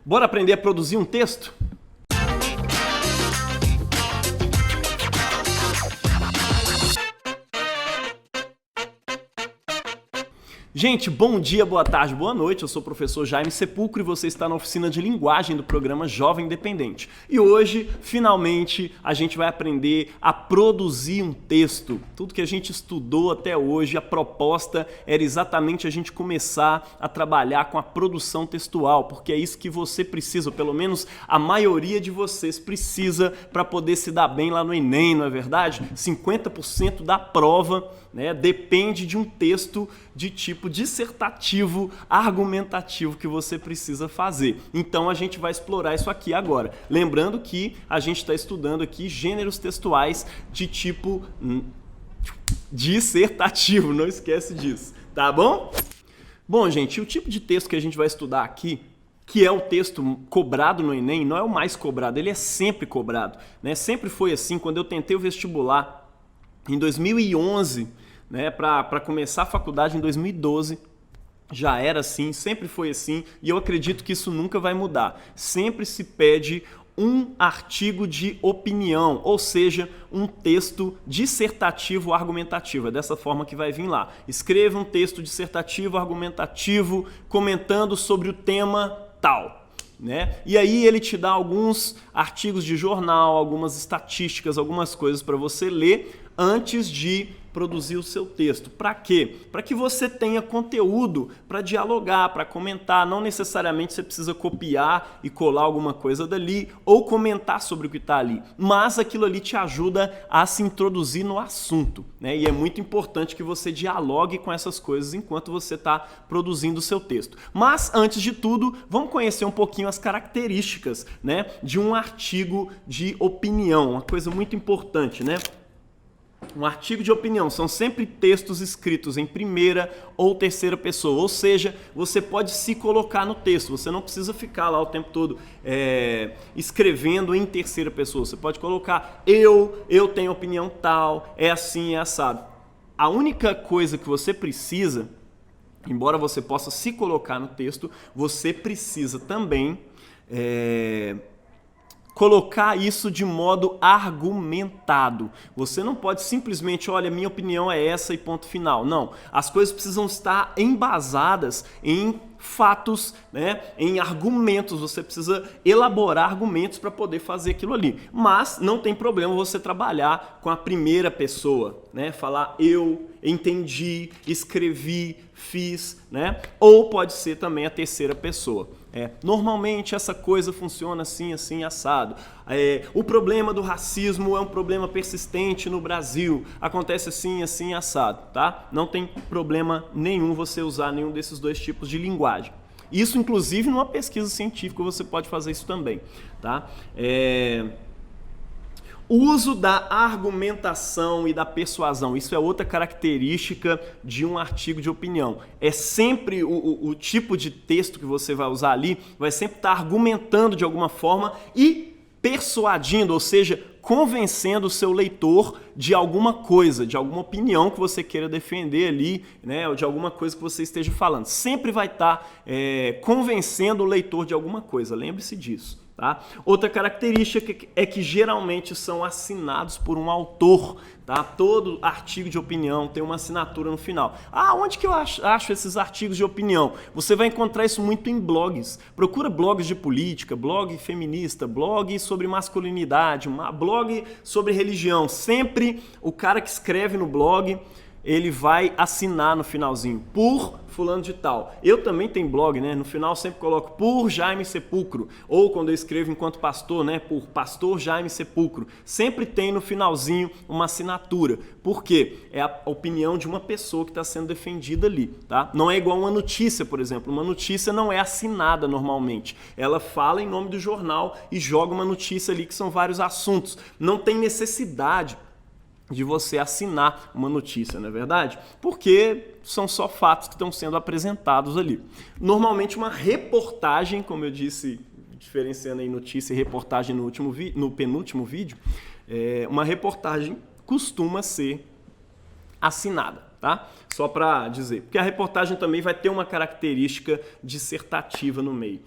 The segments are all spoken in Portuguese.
Bora aprender a produzir um texto? Gente, bom dia, boa tarde, boa noite. Eu sou o professor Jaime Sepulcro e você está na oficina de linguagem do programa Jovem Independente. E hoje, finalmente, a gente vai aprender a produzir um texto. Tudo que a gente estudou até hoje, a proposta era exatamente a gente começar a trabalhar com a produção textual, porque é isso que você precisa, ou pelo menos a maioria de vocês precisa para poder se dar bem lá no Enem, não é verdade? 50% da prova, né, depende de um texto de tipo dissertativo, argumentativo que você precisa fazer. Então a gente vai explorar isso aqui agora. Lembrando que a gente está estudando aqui gêneros textuais de tipo dissertativo, não esquece disso, tá bom? Bom, gente, o tipo de texto que a gente vai estudar aqui, que é o texto cobrado no Enem, não é o mais cobrado, ele é sempre cobrado, né? Sempre foi assim. Quando eu tentei o vestibular em 2011, né, para começar a faculdade em 2012, já era assim, sempre foi assim, e eu acredito que isso nunca vai mudar. Sempre se pede um artigo de opinião, ou seja, um texto dissertativo argumentativo. É dessa forma que vai vir lá. Escreva um texto dissertativo argumentativo comentando sobre o tema tal, né? E aí ele te dá alguns artigos de jornal, algumas estatísticas, algumas coisas para você ler antes de produzir o seu texto. Para quê? Para que você tenha conteúdo para dialogar, para comentar. Não necessariamente você precisa copiar e colar alguma coisa dali ou comentar sobre o que está ali, mas aquilo ali te ajuda a se introduzir no assunto, né? E é muito importante que você dialogue com essas coisas enquanto você está produzindo o seu texto. Mas, antes de tudo, vamos conhecer um pouquinho as características, né, de um artigo de opinião, uma coisa muito importante, né? Um artigo de opinião são sempre textos escritos em primeira ou terceira pessoa, ou seja, você pode se colocar no texto, você não precisa ficar lá o tempo todo escrevendo em terceira pessoa, você pode colocar eu tenho opinião tal, é assim, é assado. A única coisa que você precisa, embora você possa se colocar no texto, você precisa também colocar isso de modo argumentado. Você não pode simplesmente, olha, minha opinião é essa e ponto final. Não, as coisas precisam estar embasadas em fatos, né, em argumentos. Você precisa elaborar argumentos para poder fazer aquilo ali. Mas não tem problema você trabalhar com a primeira pessoa, né? Falar eu entendi, escrevi, fiz, né? Ou pode ser também a terceira pessoa. Normalmente essa coisa funciona assim, assim, assado. O problema do racismo é um problema persistente no Brasil. Acontece assim, assim, assado, tá? Não tem problema nenhum você usar nenhum desses dois tipos de linguagem. Isso, inclusive, numa pesquisa científica você pode fazer isso também, tá? O uso da argumentação e da persuasão, isso é outra característica de um artigo de opinião. É sempre o tipo de texto que você vai usar ali, vai sempre estar argumentando de alguma forma e persuadindo, ou seja, convencendo o seu leitor de alguma coisa, de alguma opinião que você queira defender ali, né, ou de alguma coisa que você esteja falando. Sempre vai estar convencendo o leitor de alguma coisa, lembre-se disso. Tá? Outra característica é que geralmente são assinados por um autor. Tá? Todo artigo de opinião tem uma assinatura no final. Onde que eu acho esses artigos de opinião? Você vai encontrar isso muito em blogs. Procura blogs de política, blog feminista, blog sobre masculinidade, blog sobre religião. Sempre o cara que escreve no blog, ele vai assinar no finalzinho, por fulano de tal. Eu também tenho blog, né? No final sempre coloco por Jaime Sepulcro, ou quando eu escrevo enquanto pastor, né? Por pastor Jaime Sepulcro. Sempre tem no finalzinho uma assinatura. Por quê? É a opinião de uma pessoa que está sendo defendida ali, tá? Não é igual uma notícia, por exemplo. Uma notícia não é assinada normalmente. Ela fala em nome do jornal e joga uma notícia ali que são vários assuntos. Não tem necessidade de você assinar uma notícia, não é verdade? Porque são só fatos que estão sendo apresentados ali. Normalmente uma reportagem, como eu disse, diferenciando aí notícia e reportagem no penúltimo vídeo, uma reportagem costuma ser assinada, tá? só para dizer. Porque a reportagem também vai ter uma característica dissertativa no meio.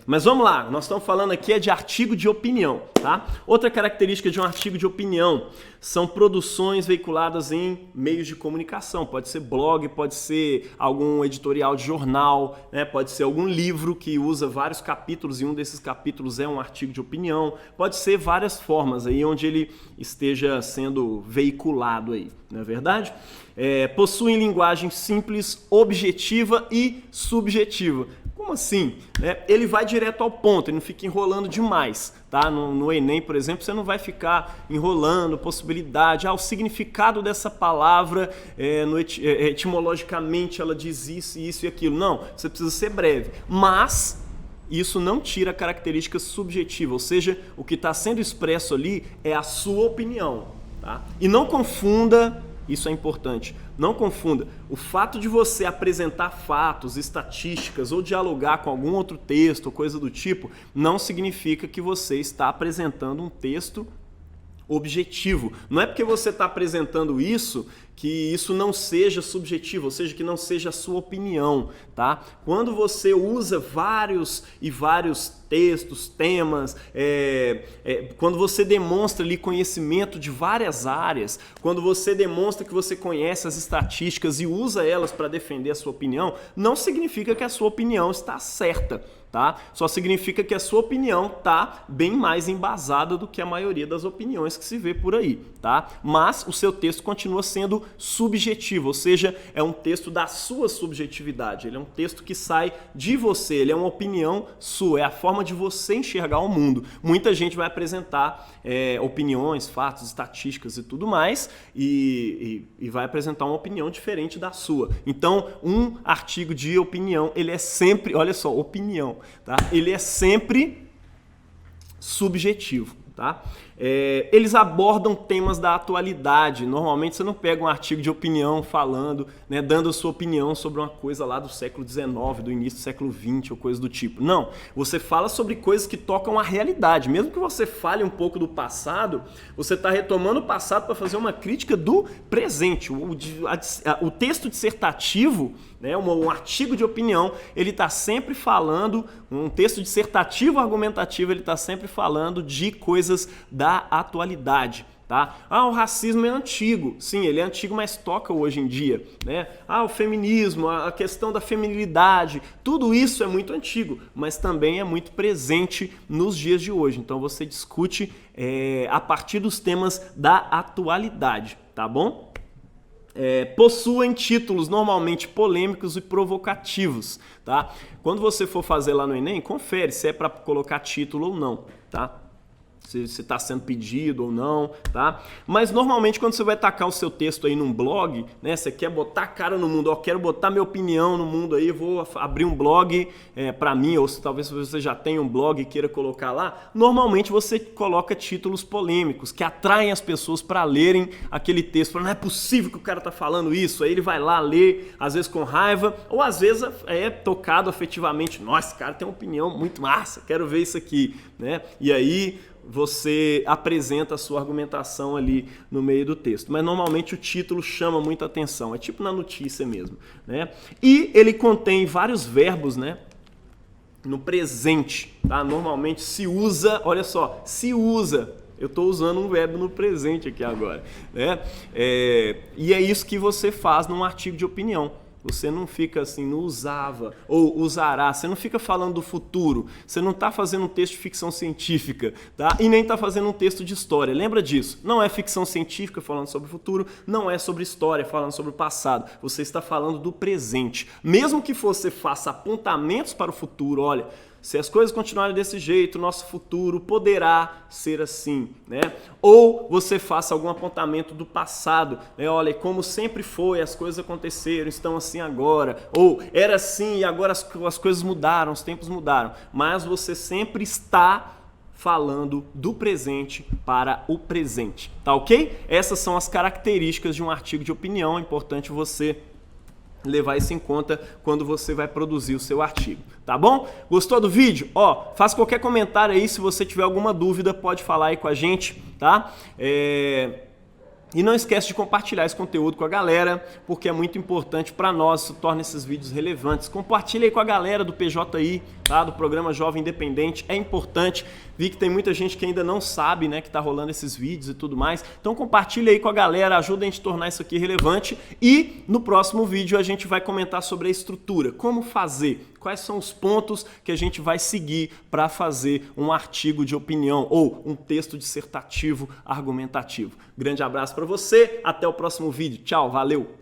Mas vamos lá, nós estamos falando aqui de artigo de opinião, tá? Outra característica de um artigo de opinião são produções veiculadas em meios de comunicação. Pode ser blog, pode ser algum editorial de jornal, né? Pode ser algum livro que usa vários capítulos e um desses capítulos é um artigo de opinião. Pode ser várias formas aí onde ele esteja sendo veiculado aí, não é verdade? Possuem linguagem simples, objetiva e subjetiva. Como assim? Ele vai direto ao ponto, ele não fica enrolando demais. Tá? No Enem, por exemplo, você não vai ficar enrolando possibilidade. O significado dessa palavra, etimologicamente, ela diz isso, isso e aquilo. Não, você precisa ser breve. Mas isso não tira a característica subjetiva, ou seja, o que está sendo expresso ali é a sua opinião. Tá? E não confunda, isso é importante, não confunda o fato de você apresentar fatos, estatísticas ou dialogar com algum outro texto ou coisa do tipo, não significa que você está apresentando um texto objetivo. Não é porque você está apresentando isso que isso não seja subjetivo, ou seja, que não seja a sua opinião, tá? Quando você usa vários textos, temas, quando você demonstra ali conhecimento de várias áreas, quando você demonstra que você conhece as estatísticas e usa elas para defender a sua opinião, não significa que a sua opinião está certa. Tá? Só significa que a sua opinião está bem mais embasada do que a maioria das opiniões que se vê por aí. Tá? Mas o seu texto continua sendo subjetivo, ou seja, é um texto da sua subjetividade. Ele é um texto que sai de você, ele é uma opinião sua, é a forma de você enxergar o mundo. Muita gente vai apresentar opiniões, fatos, estatísticas e tudo mais e vai apresentar uma opinião diferente da sua. Então, um artigo de opinião, ele é sempre, olha só, opinião. Tá? Ele é sempre subjetivo. Tá? Eles abordam temas da atualidade. Normalmente você não pega um artigo de opinião falando, né, dando a sua opinião sobre uma coisa lá do século XIX, do início do século XX ou coisa do tipo. Não, você fala sobre coisas que tocam a realidade. Mesmo que você fale um pouco do passado, você está retomando o passado para fazer uma crítica do presente. O texto dissertativo, né, um artigo de opinião, ele está sempre falando, um texto dissertativo argumentativo, ele está sempre falando de coisas da atualidade. Tá? O racismo é antigo. Sim, ele é antigo, mas toca hoje em dia. Né? O feminismo, a questão da feminilidade, tudo isso é muito antigo, mas também é muito presente nos dias de hoje. Então você discute a partir dos temas da atualidade, tá bom? Possuem títulos normalmente polêmicos e provocativos, tá? Quando você for fazer lá no Enem, confere se é para colocar título ou não, tá? Se está sendo pedido ou não, tá? Mas normalmente quando você vai tacar o seu texto aí num blog, né? Você quer botar a cara no mundo, quero botar minha opinião no mundo aí, vou abrir um blog para mim, ou se talvez você já tenha um blog e queira colocar lá, normalmente você coloca títulos polêmicos que atraem as pessoas para lerem aquele texto. Não é possível que o cara tá falando isso, aí ele vai lá ler, às vezes com raiva, ou às vezes é tocado afetivamente. Nossa, esse cara tem uma opinião muito massa, quero ver isso aqui, né? E aí você apresenta a sua argumentação ali no meio do texto. Mas normalmente o título chama muita atenção, é tipo na notícia mesmo. Né? E ele contém vários verbos, né, no presente. Tá? Normalmente se usa, olha só, se usa. Eu estou usando um verbo no presente aqui agora. Né? E é isso que você faz num artigo de opinião. Você não fica assim, não usava ou usará, você não fica falando do futuro, você não está fazendo um texto de ficção científica, tá? E nem está fazendo um texto de história, lembra disso? Não é ficção científica falando sobre o futuro, não é sobre história falando sobre o passado, você está falando do presente. Mesmo que você faça apontamentos para o futuro, olha, se as coisas continuarem desse jeito, nosso futuro poderá ser assim, né? Ou você faça algum apontamento do passado, né? Olha, como sempre foi, as coisas aconteceram, estão assim agora. Ou era assim e agora as coisas mudaram, os tempos mudaram. Mas você sempre está falando do presente para o presente, tá ok? Essas são as características de um artigo de opinião, é importante você levar isso em conta quando você vai produzir o seu artigo, tá bom? Gostou do vídeo? Faça qualquer comentário aí, se você tiver alguma dúvida, pode falar aí com a gente, tá? E não esquece de compartilhar esse conteúdo com a galera, porque é muito importante para nós, isso torna esses vídeos relevantes. Compartilha aí com a galera do PJI, tá? Do Programa Jovem Independente, é importante. Vi que tem muita gente que ainda não sabe, né, que tá rolando esses vídeos e tudo mais. Então compartilha aí com a galera, ajuda a gente a tornar isso aqui relevante. E no próximo vídeo a gente vai comentar sobre a estrutura, como fazer, quais são os pontos que a gente vai seguir para fazer um artigo de opinião ou um texto dissertativo argumentativo. Grande abraço para você, até o próximo vídeo. Tchau, valeu!